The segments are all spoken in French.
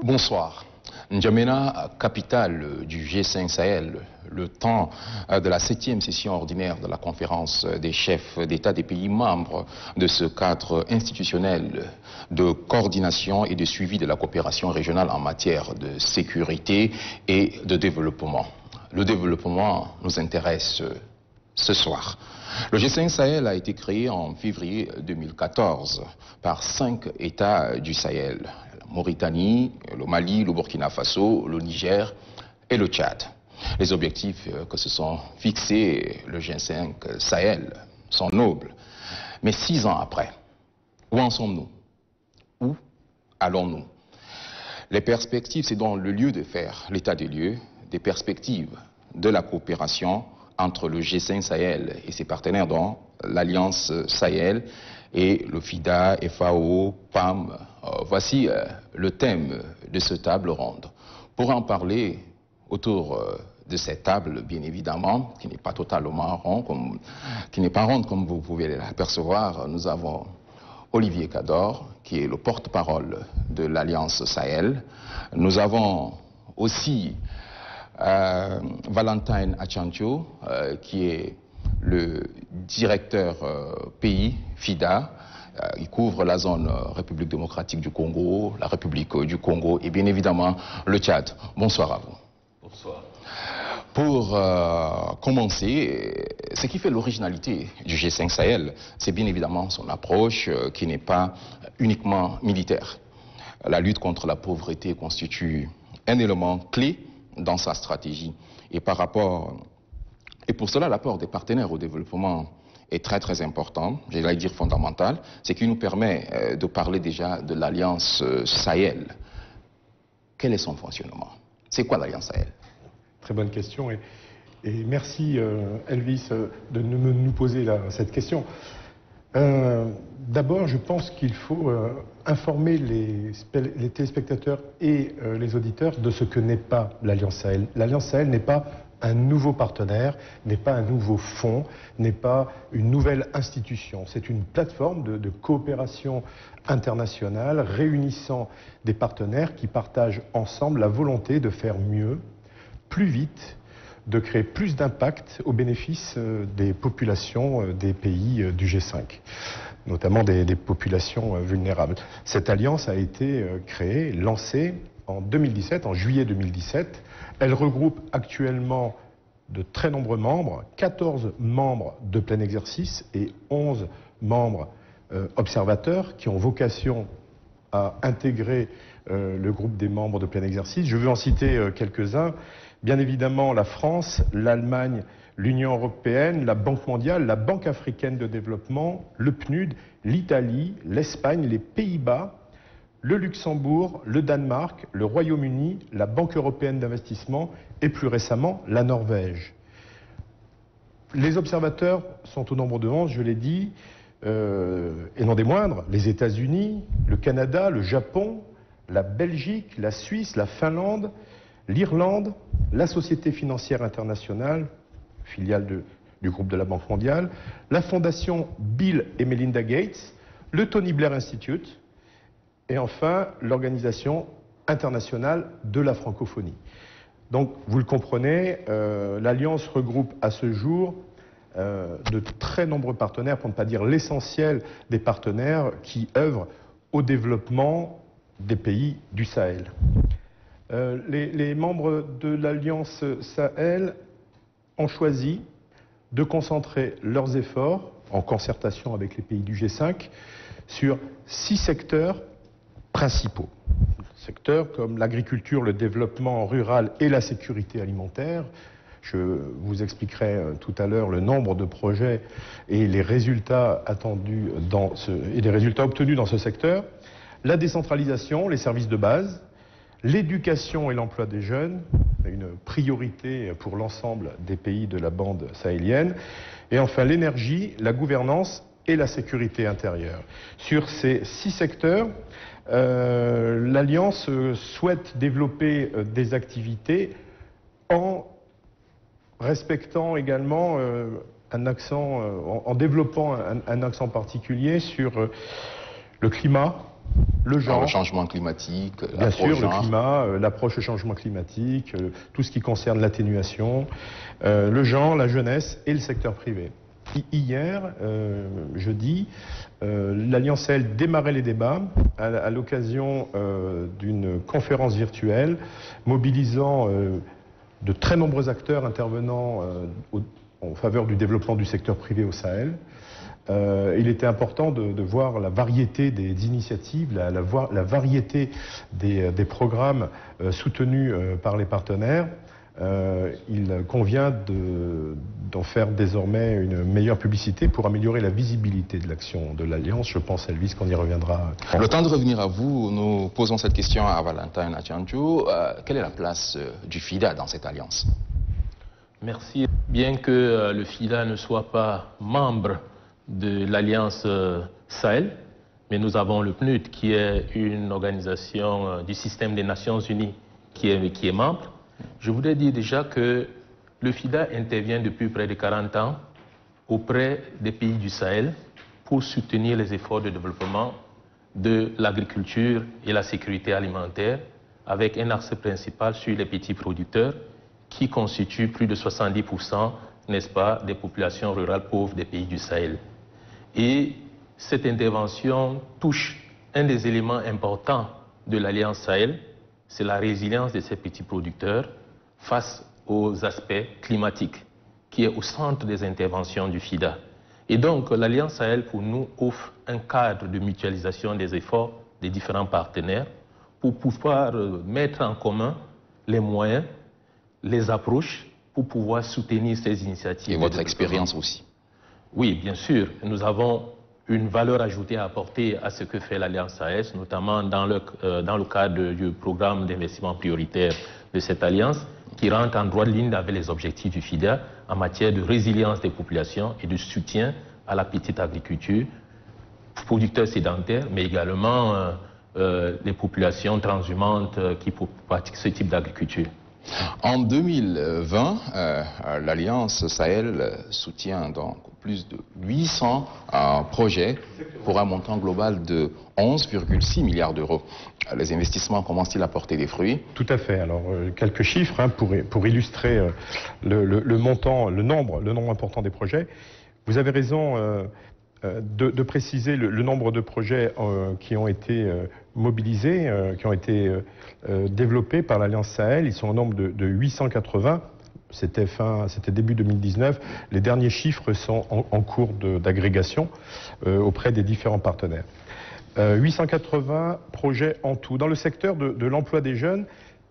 Bonsoir. N'Djamena, capitale du G5 Sahel, le temps de la 7e session ordinaire de la conférence des chefs d'État des pays membres de ce cadre institutionnel de coordination et de suivi de la coopération régionale en matière de sécurité et de développement. Le développement nous intéresse ce soir. Le G5 Sahel a été créé en février 2014 par 5 États du Sahel. La Mauritanie, le Mali, le Burkina Faso, le Niger et le Tchad. Les objectifs que se sont fixés le G5 Sahel sont nobles. Mais 6 ans après, où en sommes-nous? Où allons-nous? Les perspectives, c'est donc le lieu de faire l'état des lieux, des perspectives de la coopération entre le G5 Sahel et ses partenaires dont l'Alliance Sahel et le FIDA, FAO, PAM. Voici le thème de cette table ronde. Pour en parler autour de cette table, bien évidemment, qui n'est pas totalement ronde, comme vous pouvez l'apercevoir, nous avons Olivier Cador, qui est le porte-parole de l'Alliance Sahel. Nous avons aussi Valentine Achantio, qui est le directeur pays FIDA. Il couvre la zone République démocratique du Congo, la République du Congo et bien évidemment le Tchad. Bonsoir à vous. Bonsoir. Pour commencer, ce qui fait l'originalité du G5 Sahel, c'est bien évidemment son approche qui n'est pas uniquement militaire. La lutte contre la pauvreté constitue un élément clé dans sa stratégie. Et pour cela, l'apport des partenaires au développement est très important, j'allais dire fondamental, ce qui nous permet de parler déjà de l'Alliance Sahel. Quel est son fonctionnement? C'est quoi l'Alliance Sahel? Très bonne question et merci Elvis de nous poser cette question. D'abord, je pense qu'il faut informer les téléspectateurs et les auditeurs de ce que n'est pas l'Alliance Sahel. L'Alliance Sahel n'est pas un nouveau partenaire, n'est pas un nouveau fonds, n'est pas une nouvelle institution. C'est une plateforme de coopération internationale réunissant des partenaires qui partagent ensemble la volonté de faire mieux, plus vite, de créer plus d'impact au bénéfice des populations des pays du G5, notamment des populations vulnérables. Cette alliance a été créée, lancée en 2017, en juillet 2017. Elle regroupe actuellement de très nombreux membres, 14 membres de plein exercice et 11 membres observateurs qui ont vocation à intégrer le groupe des membres de plein exercice. Je veux en citer quelques-uns. Bien évidemment, la France, l'Allemagne, l'Union européenne, la Banque mondiale, la Banque africaine de développement, le PNUD, l'Italie, l'Espagne, les Pays-Bas, le Luxembourg, le Danemark, le Royaume-Uni, la Banque européenne d'investissement et plus récemment la Norvège. Les observateurs sont au nombre de 11, je l'ai dit, et non des moindres, les États-Unis, le Canada, le Japon, la Belgique, la Suisse, la Finlande, l'Irlande, la Société financière internationale, filiale du groupe de la Banque mondiale, la Fondation Bill et Melinda Gates, le Tony Blair Institute, et enfin l'Organisation internationale de la francophonie. Donc, vous le comprenez, l'Alliance regroupe à ce jour de très nombreux partenaires, pour ne pas dire l'essentiel des partenaires qui œuvrent au développement des pays du Sahel. Les membres de l'Alliance Sahel ont choisi de concentrer leurs efforts, en concertation avec les pays du G5, sur 6 secteurs principaux. Secteurs comme l'agriculture, le développement rural et la sécurité alimentaire. Je vous expliquerai tout à l'heure le nombre de projets et les résultats attendus et les résultats obtenus dans ce secteur. La décentralisation, les services de base, l'éducation et l'emploi des jeunes, une priorité pour l'ensemble des pays de la bande sahélienne. Et enfin l'énergie, la gouvernance et la sécurité intérieure. Sur ces 6 secteurs, l'Alliance souhaite développer des activités en respectant également un accent, en développant un accent particulier sur le climat, Le genre, le changement climatique, bien sûr, le climat, l'approche au changement climatique, tout ce qui concerne l'atténuation, le genre, la jeunesse et le secteur privé. Hier, jeudi, l'Alliance Sahel démarrait les débats à l'occasion d'une conférence virtuelle mobilisant de très nombreux acteurs intervenant en faveur du développement du secteur privé au Sahel. Il était important de voir la variété des initiatives, la variété des programmes soutenus par les partenaires. Il convient d'en faire désormais une meilleure publicité pour améliorer la visibilité de l'action de l'Alliance. Je pense, Elvis, qu'on y reviendra. Le temps de revenir à vous, nous posons cette question à Valentin Achanchou. Quelle est la place du FIDA dans cette alliance? Merci. Bien que le FIDA ne soit pas membre de l'Alliance Sahel, mais nous avons le PNUD qui est une organisation du système des Nations Unies qui est membre. Je voudrais dire déjà que le FIDA intervient depuis près de 40 ans auprès des pays du Sahel pour soutenir les efforts de développement de l'agriculture et la sécurité alimentaire avec un axe principal sur les petits producteurs qui constituent plus de 70%, n'est-ce pas, des populations rurales pauvres des pays du Sahel. Et cette intervention touche un des éléments importants de l'Alliance Sahel, c'est la résilience de ces petits producteurs face aux aspects climatiques, qui est au centre des interventions du FIDA. Et donc, l'Alliance Sahel, pour nous, offre un cadre de mutualisation des efforts des différents partenaires pour pouvoir mettre en commun les moyens, les approches, pour pouvoir soutenir ces initiatives. Et votre expérience aussi. Oui, bien sûr. Nous avons une valeur ajoutée à apporter à ce que fait l'Alliance Sahel, notamment dans le cadre du programme d'investissement prioritaire de cette alliance, qui rentre en droite ligne avec les objectifs du FIDA en matière de résilience des populations et de soutien à la petite agriculture, producteurs sédentaires, mais également les populations transhumantes qui pratiquent ce type d'agriculture. En 2020, l'Alliance Sahel soutient donc plus de 800 projets pour un montant global de 11,6 milliards d'euros. Les investissements commencent-ils à porter des fruits? Tout à fait. Alors, quelques chiffres pour illustrer le montant, le nombre important des projets. Vous avez raison de préciser le nombre de projets qui ont été mobilisés, qui ont été développés par l'Alliance Sahel. Ils sont au nombre de 880. C'était début 2019. Les derniers chiffres sont en cours d'agrégation auprès des différents partenaires. 880 projets en tout. Dans le secteur de l'emploi des jeunes,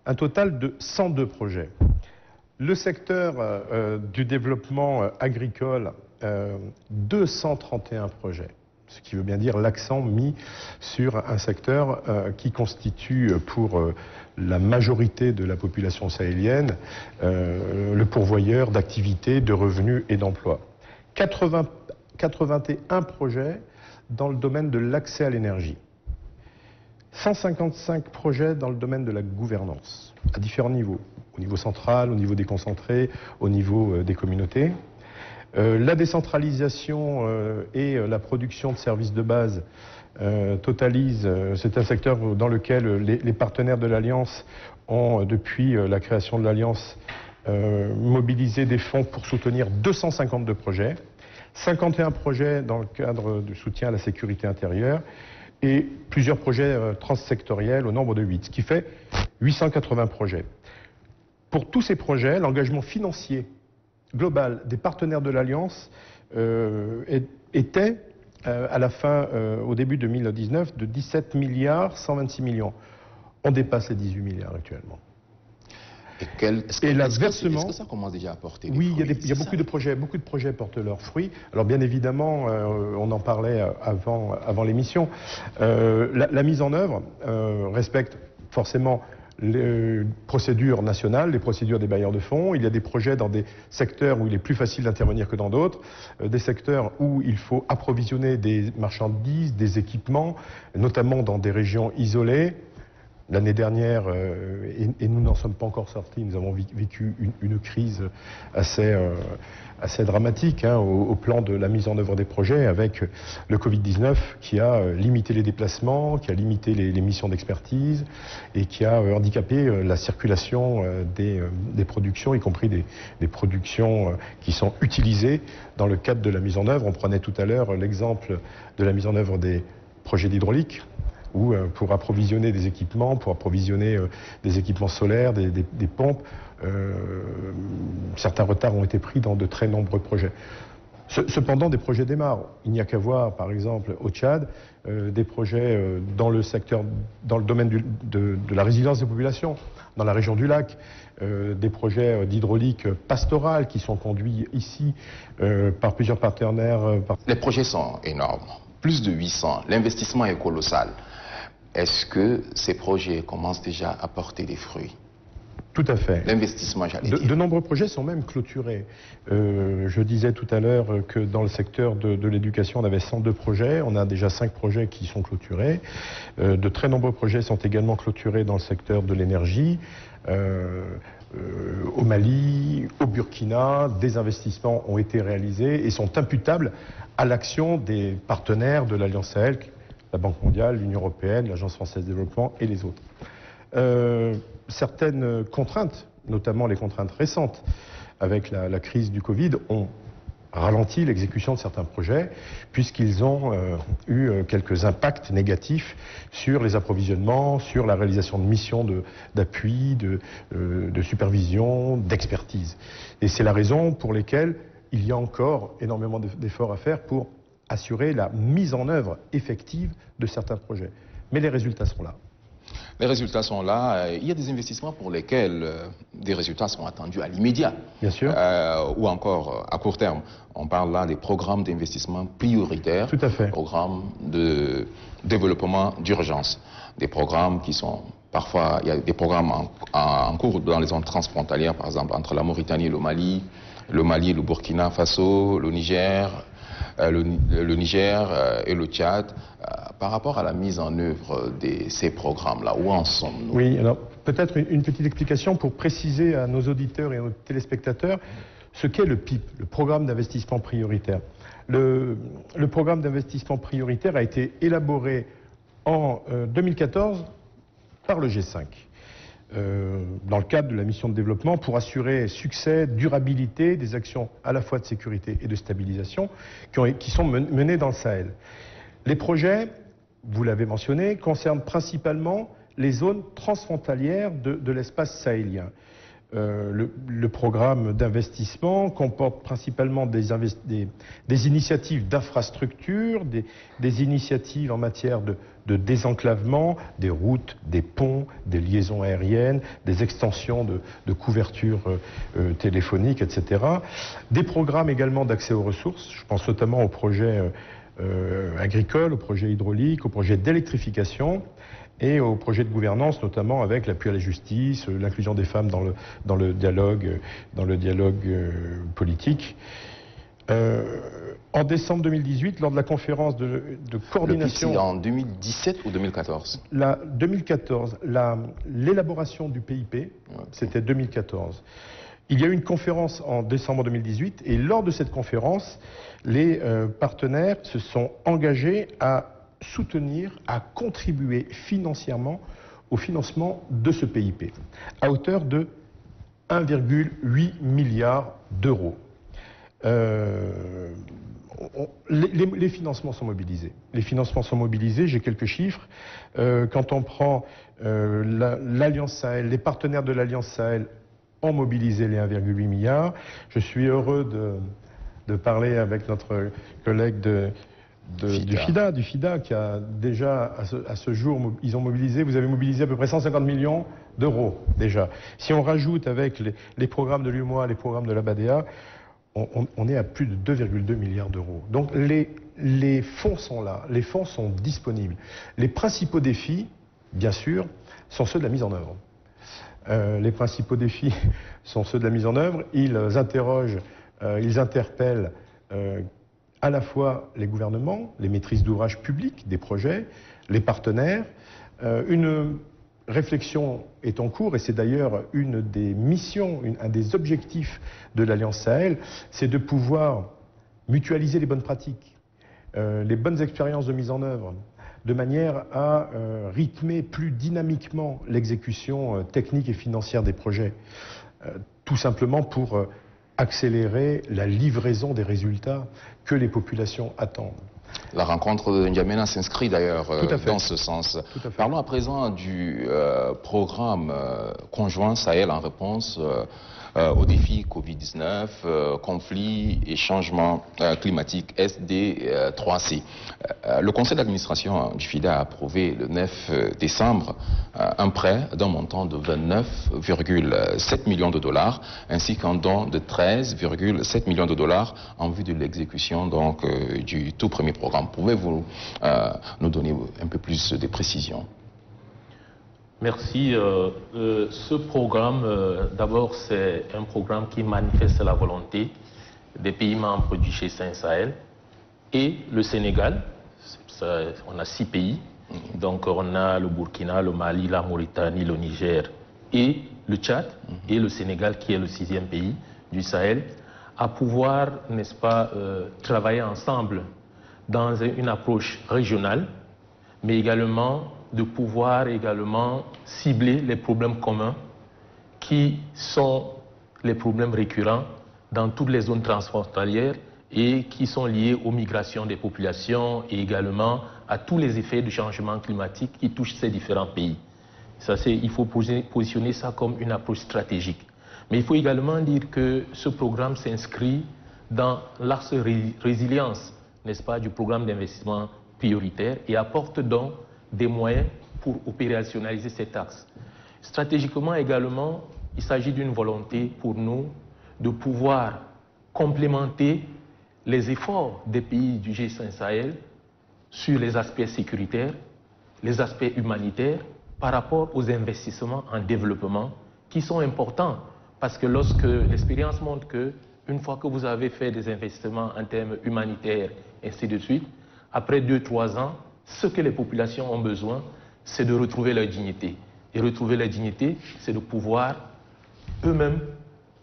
un total de 102 projets. Le secteur du développement agricole, 231 projets. Ce qui veut bien dire l'accent mis sur un secteur qui constitue pour la majorité de la population sahélienne le pourvoyeur d'activités, de revenus et d'emplois. 81 projets dans le domaine de l'accès à l'énergie. 155 projets dans le domaine de la gouvernance, à différents niveaux. Au niveau central, au niveau déconcentré, au niveau des communautés. La décentralisation et la production de services de base totalisent, c'est un secteur dans lequel les partenaires de l'Alliance ont, depuis la création de l'Alliance, mobilisé des fonds pour soutenir 252 projets, 51 projets dans le cadre du soutien à la sécurité intérieure et plusieurs projets transsectoriels au nombre de 8, ce qui fait 880 projets. Pour tous ces projets, l'engagement financier global des partenaires de l'Alliance était, à la fin, au début 2019, de 17 milliards 126 millions. On dépasse les 18 milliards actuellement. Est-ce que ça commence déjà à porter des fruits? Oui, il y a beaucoup de projets portent leurs fruits. Alors bien évidemment, on en parlait avant l'émission, la mise en œuvre respecte forcément les procédures nationales, les procédures des bailleurs de fonds. Il y a des projets dans des secteurs où il est plus facile d'intervenir que dans d'autres, des secteurs où il faut approvisionner des marchandises, des équipements, notamment dans des régions isolées. L'année dernière, et nous n'en sommes pas encore sortis, nous avons vécu une crise assez dramatique au plan de la mise en œuvre des projets, avec le Covid-19 qui a limité les déplacements, qui a limité les missions d'expertise et qui a handicapé la circulation des productions, y compris des productions qui sont utilisées dans le cadre de la mise en œuvre. On prenait tout à l'heure l'exemple de la mise en œuvre des projets d'hydraulique, où pour approvisionner des équipements, pour approvisionner des équipements solaires, des pompes, certains retards ont été pris dans de très nombreux projets. Cependant, des projets démarrent. Il n'y a qu'à voir, par exemple, au Tchad, des projets dans le domaine de la résilience des populations, dans la région du lac, des projets d'hydraulique pastorale qui sont conduits ici par plusieurs partenaires. Les projets sont énormes, plus de 800, l'investissement est colossal. Est-ce que ces projets commencent déjà à porter des fruits? Tout à fait. L'investissement, j'allais dire. De nombreux projets sont même clôturés. Je disais tout à l'heure que dans le secteur de l'éducation, on avait 102 projets. On a déjà 5 projets qui sont clôturés. De très nombreux projets sont également clôturés dans le secteur de l'énergie. Au Mali, au Burkina, des investissements ont été réalisés et sont imputables à l'action des partenaires de l'Alliance Sahel, la Banque mondiale, l'Union européenne, l'Agence française de développement et les autres. Certaines contraintes, notamment les contraintes récentes avec la crise du Covid, ont ralenti l'exécution de certains projets puisqu'ils ont eu quelques impacts négatifs sur les approvisionnements, sur la réalisation de missions d'appui, de supervision, d'expertise. Et c'est la raison pour laquelle il y a encore énormément d'efforts à faire pour assurer la mise en œuvre effective de certains projets. Mais les résultats sont là. Les résultats sont là. Il y a des investissements pour lesquels des résultats sont attendus à l'immédiat. Bien sûr. Ou encore à court terme. On parle là des programmes d'investissement prioritaires. Tout à fait. Programmes de développement d'urgence. Des programmes qui sont parfois... Il y a des programmes en cours dans les zones transfrontalières, par exemple, entre la Mauritanie et le Mali, le Burkina Faso, le Niger... le Niger et le Tchad, par rapport à la mise en œuvre de ces programmes-là, où en sommes-nous? Oui, alors peut-être une petite explication pour préciser à nos auditeurs et à nos téléspectateurs ce qu'est le PIP, le programme d'investissement prioritaire. Le programme d'investissement prioritaire a été élaboré en 2014 par le G5. Dans le cadre de la mission de développement pour assurer succès, durabilité des actions à la fois de sécurité et de stabilisation qui sont menées dans le Sahel. Les projets, vous l'avez mentionné, concernent principalement les zones transfrontalières de l'espace sahélien. Le programme d'investissement comporte principalement des initiatives d'infrastructure, des initiatives en matière de désenclavement, des routes, des ponts, des liaisons aériennes, des extensions de couverture téléphonique, etc. Des programmes également d'accès aux ressources, je pense notamment aux projets agricoles, aux projets hydrauliques, aux projets d'électrification, et aux projets de gouvernance, notamment avec l'appui à la justice, l'inclusion des femmes dans le dialogue politique. En décembre 2018, lors de la conférence de coordination... Le PIP, c'est en 2017 ou 2014? 2014. L'élaboration du PIP, c'était 2014. Il y a eu une conférence en décembre 2018, et lors de cette conférence, les partenaires se sont engagés à soutenir, à contribuer financièrement au financement de ce PIP, à hauteur de 1,8 milliard d'euros. Les financements sont mobilisés. Les financements sont mobilisés, j'ai quelques chiffres. Quand on prend l'Alliance Sahel, les partenaires de l'Alliance Sahel ont mobilisé les 1,8 milliard. Je suis heureux de parler avec notre collègue du FIDA, qui a déjà, à ce jour, ils ont mobilisé, vous avez mobilisé à peu près 150 millions d'euros déjà. Si on rajoute avec les programmes de l'UMOA, les programmes de la BADEA, on est à plus de 2,2 milliards d'euros. Donc les fonds sont là, les fonds sont disponibles. Les principaux défis, bien sûr, sont ceux de la mise en œuvre. Les principaux défis sont ceux de la mise en œuvre. Ils interrogent, ils interpellent à la fois les gouvernements, les maîtrises d'ouvrage publics des projets, les partenaires, une réflexion est en cours, et c'est d'ailleurs une des missions, un des objectifs de l'Alliance Sahel, c'est de pouvoir mutualiser les bonnes pratiques, les bonnes expériences de mise en œuvre, de manière à rythmer plus dynamiquement l'exécution technique et financière des projets, tout simplement pour accélérer la livraison des résultats que les populations attendent. La rencontre de N'Djamena s'inscrit d'ailleurs dans ce sens. Parlons à présent du programme conjoint Sahel en réponse aux défis Covid-19, conflits et changements climatiques SD3C. Le conseil d'administration du FIDA a approuvé le 9 décembre un prêt d'un montant de 29,7 millions de dollars ainsi qu'un don de 13,7 millions de dollars en vue de l'exécution donc du tout premier programme. Pouvez-vous nous donner un peu plus de précisions? Merci. Ce programme, d'abord, c'est un programme qui manifeste la volonté des pays membres du G5 Sahel et le Sénégal. On a 6 pays. Donc, on a le Burkina, le Mali, la Mauritanie, le Niger et le Tchad et le Sénégal, qui est le 6e pays du Sahel, à pouvoir, n'est-ce pas, travailler ensemble dans une approche régionale, mais également de pouvoir également cibler les problèmes communs qui sont les problèmes récurrents dans toutes les zones transfrontalières et qui sont liés aux migrations des populations et également à tous les effets du changement climatique qui touchent ces différents pays. Il faut positionner ça comme une approche stratégique. Mais il faut également dire que ce programme s'inscrit dans l'axe résilience, n'est-ce pas, du programme d'investissement prioritaire et apporte donc des moyens pour opérationnaliser cet axe. Stratégiquement également, il s'agit d'une volonté pour nous de pouvoir complémenter les efforts des pays du G5 Sahel sur les aspects sécuritaires, les aspects humanitaires, par rapport aux investissements en développement qui sont importants. Parce que lorsque l'expérience montre que, une fois que vous avez fait des investissements en termes humanitaires, et ainsi de suite, après 2-3 ans, ce que les populations ont besoin, c'est de retrouver leur dignité. Et retrouver leur dignité, c'est de pouvoir eux-mêmes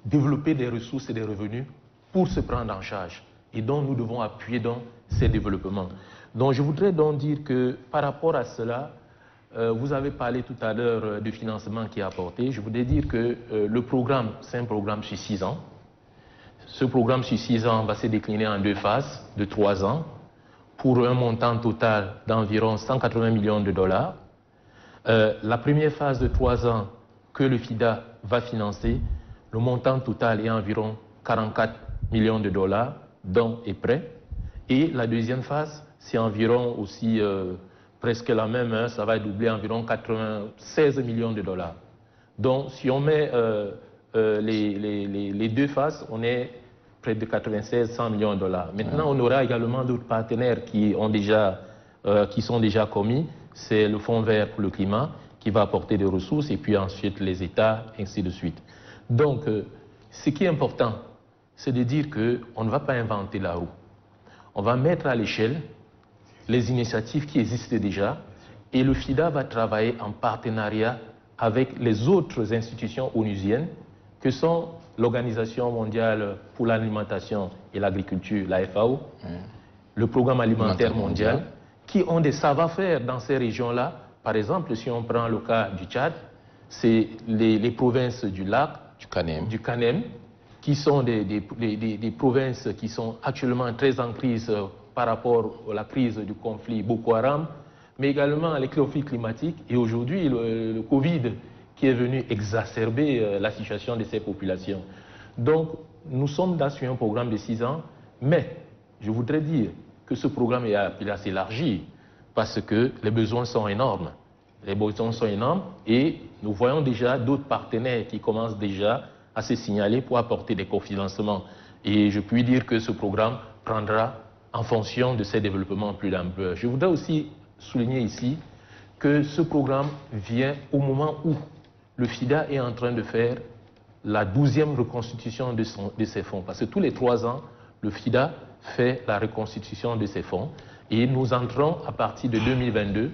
développer des ressources et des revenus pour se prendre en charge. Et donc, nous devons appuyer dans ces développements. Donc, je voudrais donc dire que par rapport à cela, vous avez parlé tout à l'heure du financement qui est apporté. Je voudrais dire que le programme, c'est un programme sur 6 ans. Ce programme sur 6 ans va se décliner en 2 phases de 3 ans pour un montant total d'environ 180 millions de dollars. La première phase de 3 ans que le FIDA va financer, le montant total est environ 44 millions de dollars, dons et prêts. Et la deuxième phase, c'est environ aussi presque la même, hein, ça va doubler environ 96 millions de dollars. Donc si on met les 2 phases, on est près de 96-100 millions de dollars. Maintenant, on aura également d'autres partenaires qui sont déjà commis. C'est le Fonds vert pour le climat qui va apporter des ressources et puis ensuite les États, ainsi de suite. Donc, ce qui est important, c'est de dire qu'on ne va pas inventer la roue. On va mettre à l'échelle les initiatives qui existent déjà et le FIDA va travailler en partenariat avec les autres institutions onusiennes que sont l'Organisation mondiale pour l'alimentation et l'agriculture, la FAO, le Programme alimentaire mondial, qui ont des savoir-faire dans ces régions-là. Par exemple, si on prend le cas du Tchad, c'est les provinces du lac, du Kanem, qui sont des provinces qui sont actuellement très en crise par rapport à la crise du conflit Boko Haram, mais également les conflits climatiques et aujourd'hui le Covid qui est venu exacerber la situation de ces populations. Donc, nous sommes dans un programme de 6 ans, mais je voudrais dire que ce programme il a s'élargi parce que les besoins sont énormes. Les besoins sont énormes et nous voyons déjà d'autres partenaires qui commencent déjà à se signaler pour apporter des cofinancements. Et je puis dire que ce programme prendra en fonction de ces développements plus d'ampleur. Je voudrais aussi souligner ici que ce programme vient au moment où le FIDA est en train de faire la 12e reconstitution de ses fonds. Parce que tous les 3 ans, le FIDA fait la reconstitution de ses fonds. Et nous entrons à partir de 2022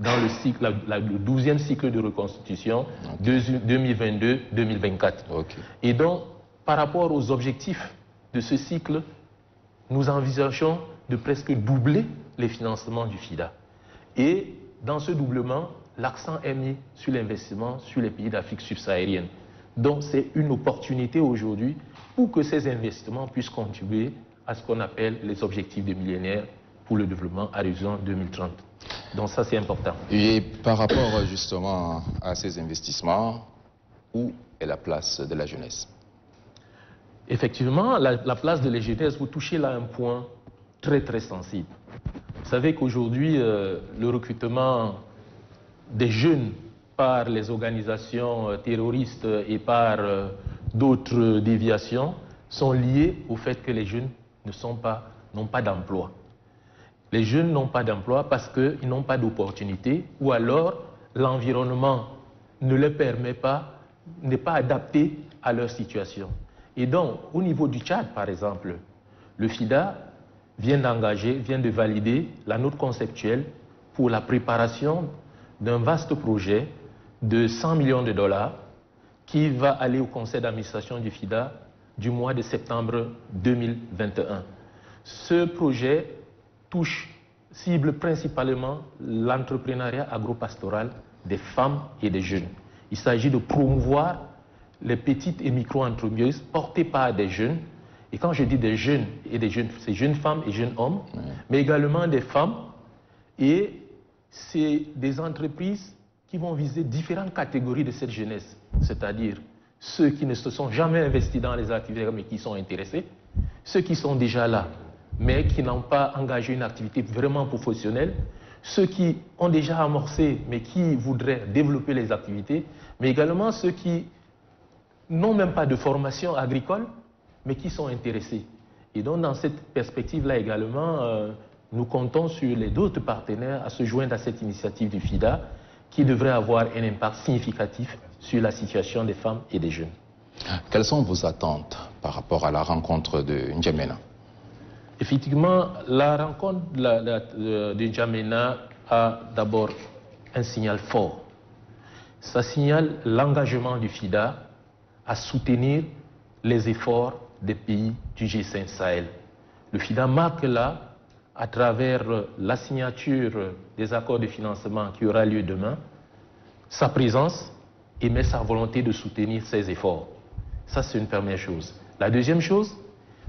dans le cycle, le 12e cycle de reconstitution 2022-2024. Okay. Et donc, par rapport aux objectifs de ce cycle, nous envisageons de presque doubler les financements du FIDA. Et dans ce doublement, l'accent est mis sur l'investissement sur les pays d'Afrique subsaharienne. Donc c'est une opportunité aujourd'hui pour que ces investissements puissent contribuer à ce qu'on appelle les objectifs de millénaire pour le développement à l'horizon 2030. Donc ça c'est important. Et par rapport justement à ces investissements, où est la place de la jeunesse? Effectivement, la place de la jeunesse, vous touchez là un point très très sensible. Vous savez qu'aujourd'hui, le recrutement des jeunes par les organisations terroristes et par d'autres déviations sont liés au fait que les jeunes n'ont pas d'emploi. Les jeunes n'ont pas d'emploi parce qu'ils n'ont pas d'opportunité ou alors l'environnement ne les permet pas, n'est pas adapté à leur situation. Et donc, au niveau du Tchad, par exemple, le FIDA vient de valider la note conceptuelle pour la préparation d'un vaste projet de 100 millions de dollars qui va aller au conseil d'administration du FIDA du mois de septembre 2021. Ce projet cible principalement l'entrepreneuriat agropastoral des femmes et des jeunes. Il s'agit de promouvoir les petites et micro-entreprises portées par des jeunes. Et quand je dis des jeunes et des jeunes, c'est jeunes femmes et jeunes hommes, mais également des femmes. Et c'est des entreprises qui vont viser différentes catégories de cette jeunesse, c'est-à-dire ceux qui ne se sont jamais investis dans les activités mais qui sont intéressés, ceux qui sont déjà là mais qui n'ont pas engagé une activité vraiment professionnelle, ceux qui ont déjà amorcé mais qui voudraient développer les activités, mais également ceux qui n'ont même pas de formation agricole mais qui sont intéressés. Et donc dans cette perspective-là également, nous comptons sur les d'autres partenaires à se joindre à cette initiative du FIDA qui devrait avoir un impact significatif sur la situation des femmes et des jeunes. Quelles sont vos attentes par rapport à la rencontre de N'Djamena? Effectivement, la rencontre de N'Djamena a d'abord un signal fort. Ça signale l'engagement du FIDA à soutenir les efforts des pays du G5 Sahel. Le FIDA marque là, à travers la signature des accords de financement qui aura lieu demain, sa présence et met sa volonté de soutenir ces efforts. Ça, c'est une première chose. La deuxième chose,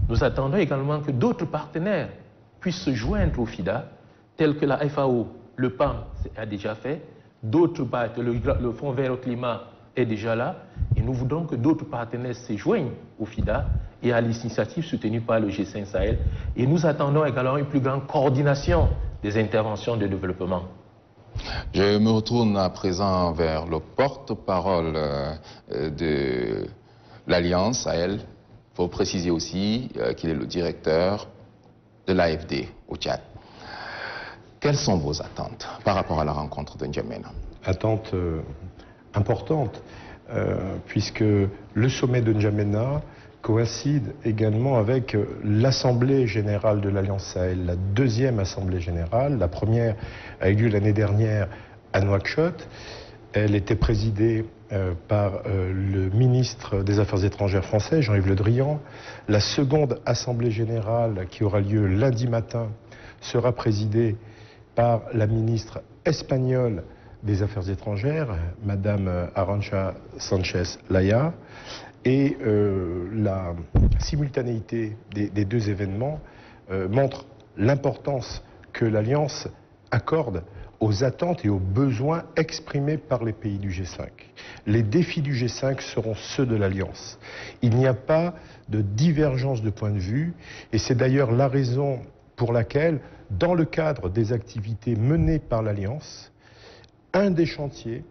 nous attendons également que d'autres partenaires puissent se joindre au FIDA, tels que la FAO, le PAM a déjà fait, d'autres partenaires, le Fonds vert au climat est déjà là, et nous voudrons que d'autres partenaires se joignent au FIDA et à l'initiative soutenue par le G5 Sahel. Et nous attendons également une plus grande coordination des interventions de développement. Je me retourne à présent vers le porte-parole de l'Alliance Sahel. Il faut préciser aussi qu'il est le directeur de l'AFD au Tchad. Quelles sont vos attentes par rapport à la rencontre de N'Djamena? Attentes importantes, puisque le sommet de N'Djamena coïncide également avec l'Assemblée générale de l'Alliance Sahel, la deuxième Assemblée générale. La première a eu lieu l'année dernière à Nouakchott. Elle était présidée par le ministre des Affaires étrangères français, Jean-Yves Le Drian. La seconde Assemblée générale, qui aura lieu lundi matin, sera présidée par la ministre espagnole des Affaires étrangères, Madame Arantxa Sánchez Laya. Et la simultanéité des deux événements montre l'importance que l'Alliance accorde aux attentes et aux besoins exprimés par les pays du G5. Les défis du G5 seront ceux de l'Alliance. Il n'y a pas de divergence de point de vue, et c'est d'ailleurs la raison pour laquelle, dans le cadre des activités menées par l'Alliance, un des chantiers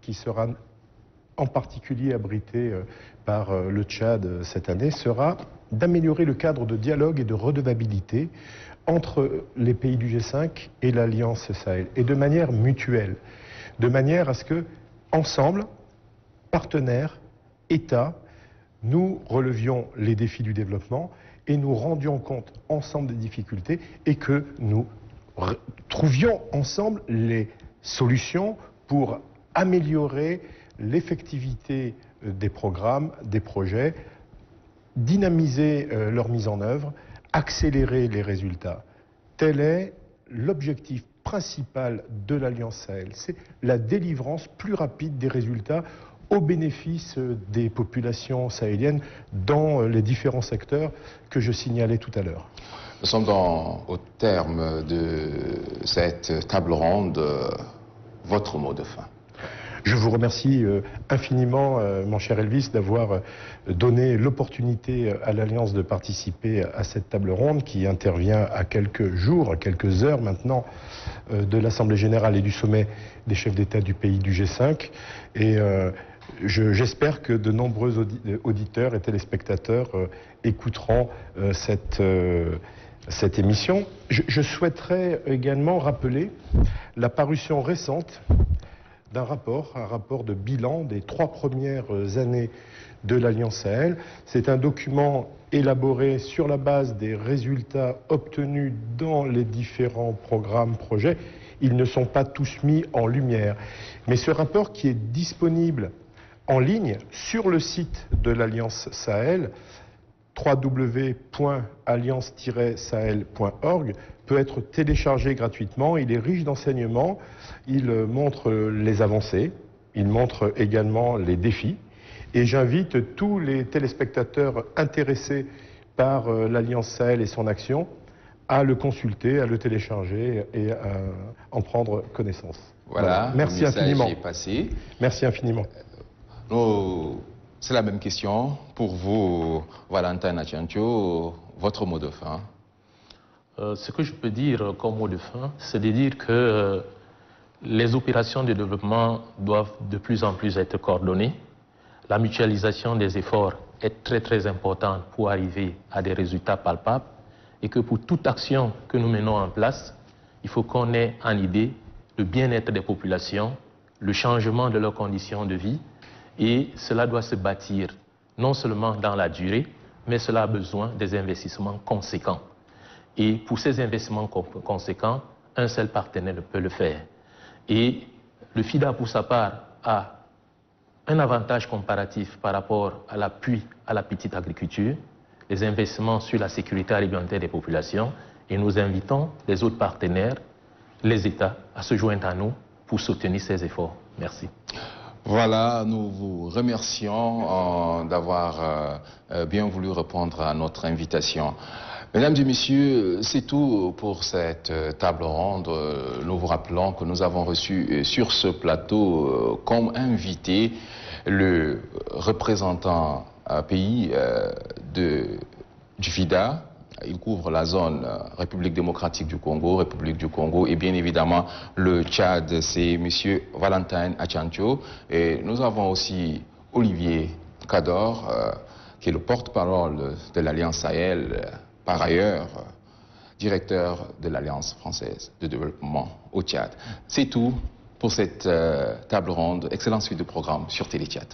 qui sera en particulier abrité par le Tchad cette année sera d'améliorer le cadre de dialogue et de redevabilité entre les pays du G5 et l'Alliance Sahel, et de manière mutuelle, de manière à ce que, ensemble, partenaires, États, nous relevions les défis du développement et nous rendions compte ensemble des difficultés et que nous trouvions ensemble les solutions pour améliorer l'effectivité des programmes, des projets, dynamiser leur mise en œuvre, accélérer les résultats. Tel est l'objectif principal de l'Alliance Sahel. C'est la délivrance plus rapide des résultats au bénéfice des populations sahéliennes dans les différents secteurs que je signalais tout à l'heure. Nous sommes au terme de cette table ronde. Votre mot de fin? Je vous remercie infiniment, mon cher Elvis, d'avoir donné l'opportunité à l'Alliance de participer à cette table ronde qui intervient à quelques jours, à quelques heures maintenant de l'Assemblée Générale et du sommet des chefs d'État du pays du G5. Et j'espère que de nombreux auditeurs et téléspectateurs écouteront cette émission. Je souhaiterais également rappeler la parution récente d'un rapport, un rapport de bilan des 3 premières années de l'Alliance Sahel. C'est un document élaboré sur la base des résultats obtenus dans les différents programmes, projets. Ils ne sont pas tous mis en lumière. Mais ce rapport qui est disponible en ligne sur le site de l'Alliance Sahel, www.alliance-sahel.org, peut être téléchargé gratuitement. Il est riche d'enseignements, il montre les avancées, il montre également les défis. Et j'invite tous les téléspectateurs intéressés par l'Alliance Sahel et son action à le consulter, à le télécharger et à en prendre connaissance. Voilà, merci infiniment. Est passé. Merci infiniment. C'est la même question pour vous, Valentin Achiancho. Votre mot de fin? Ce que je peux dire comme mot de fin, c'est de dire que les opérations de développement doivent de plus en plus être coordonnées. La mutualisation des efforts est très très importante pour arriver à des résultats palpables et que pour toute action que nous menons en place, il faut qu'on ait en idée le bien-être des populations, le changement de leurs conditions de vie, et cela doit se bâtir non seulement dans la durée, mais cela a besoin des investissements conséquents. Et pour ces investissements conséquents, un seul partenaire ne peut le faire. Et le FIDA, pour sa part, a un avantage comparatif par rapport à l'appui à la petite agriculture, les investissements sur la sécurité alimentaire des populations, et nous invitons les autres partenaires, les États, à se joindre à nous pour soutenir ces efforts. Merci. Voilà, nous vous remercions d'avoir bien voulu répondre à notre invitation. Mesdames et messieurs, c'est tout pour cette table ronde. Nous vous rappelons que nous avons reçu sur ce plateau comme invité le représentant pays du FIDA. Il couvre la zone République démocratique du Congo et bien évidemment le Tchad, c'est M. Valentin Achiancho. Et nous avons aussi Olivier Kador, qui est le porte-parole de l'Alliance Sahel, par ailleurs directeur de l'Alliance française de développement au Tchad. C'est tout pour cette table ronde. Excellente suite de programme sur Télé Tchad.